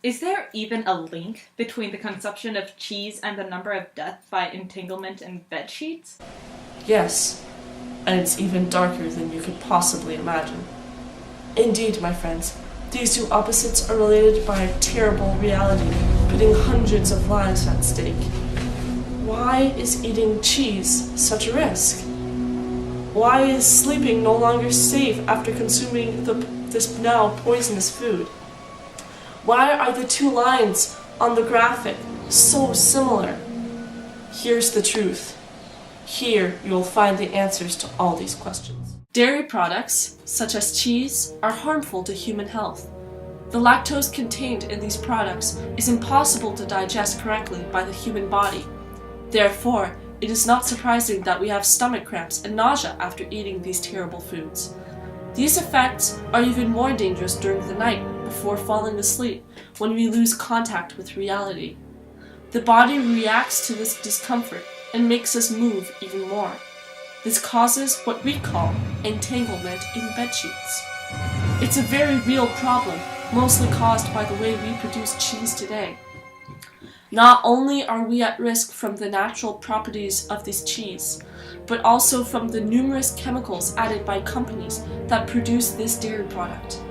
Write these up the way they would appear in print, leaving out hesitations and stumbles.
Is there even a link between the consumption of cheese and the number of deaths by entanglement in bedsheets? Yes, and it's even darker than you could possibly imagine. Indeed, my friends, these two opposites are related by a terrible reality, putting hundreds of lives at stake. Why is eating cheese such a risk? Why is sleeping no longer safe after consuming this now poisonous food? Why are the two lines on the graphic so similar? Here's the truth. Here you'll find the answers to all these questions. Dairy products, such as cheese, are harmful to human health. The lactose contained in these products is impossible to digest correctly by the human body. Therefore, it is not surprising that we have stomach cramps and nausea after eating these terrible foods. These effects are even more dangerous during the night before falling asleep, when we lose contact with reality. The body reacts to this discomfort and makes us move even more. This causes what we call entanglement in bedsheets. It's a very real problem, mostly caused by the way we produce cheese today. Not only are we at risk from the natural properties of this cheese, but also from the numerous chemicals added by companies that produce this dairy product.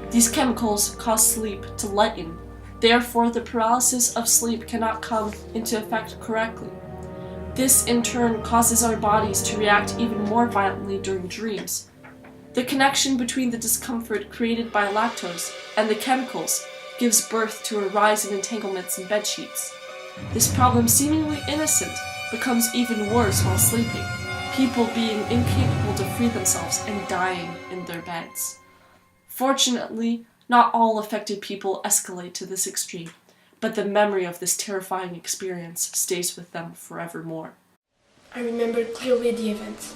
These chemicals cause sleep to lighten, therefore the paralysis of sleep cannot come into effect correctly. This in turn causes our bodies to react even more violently during dreams. The connection between the discomfort created by lactose and the chemicals gives birth to a rise in entanglements in bedsheets. This problem, seemingly innocent, becomes even worse while sleeping, people being incapable to free themselves and dying in their beds. Fortunately, not all affected people escalate to this extreme, but the memory of this terrifying experience stays with them forevermore. I remember clearly the events.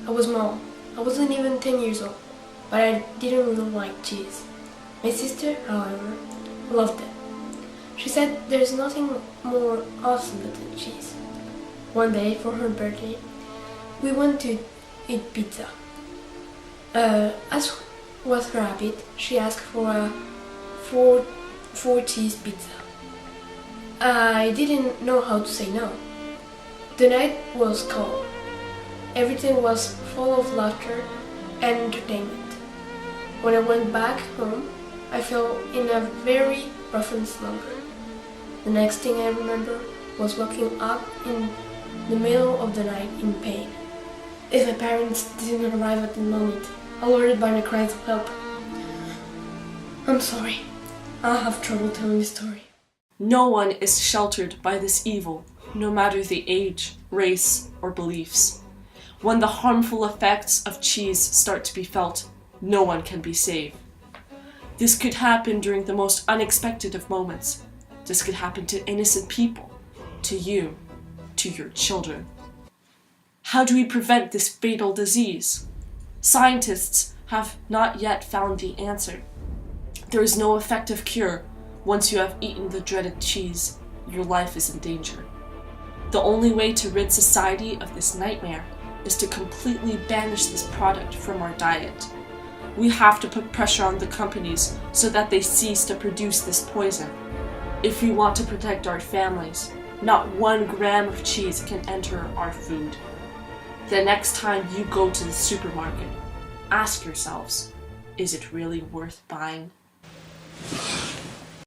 I was small. I wasn't even 10 years old, but I didn't really like cheese. My sister, however, loved it. She said there's nothing more awesome than cheese. One day, for her birthday, we went to eat pizza. As was her habit, she asked for a four cheese pizza. I didn't know how to say no. The night was cold. Everything was full of laughter and entertainment. When I went back home, I fell in a very roughened slumber. The next thing I remember was waking up in the middle of the night in pain. If my parents didn't arrive at the moment, alerted by my cries of help. I'm sorry. I'll have trouble telling the story. No one is sheltered by this evil, no matter the age, race, or beliefs. When the harmful effects of cheese start to be felt, no one can be saved. This could happen during the most unexpected of moments. This could happen to innocent people, to you, to your children. How do we prevent this fatal disease? Scientists have not yet found the answer. There is no effective cure. Once you have eaten the dreaded cheese, your life is in danger. The only way to rid society of this nightmare is to completely banish this product from our diet. We have to put pressure on the companies so that they cease to produce this poison. If we want to protect our families, not 1 gram of cheese can enter our food. The next time you go to the supermarket, ask yourselves, is it really worth buying?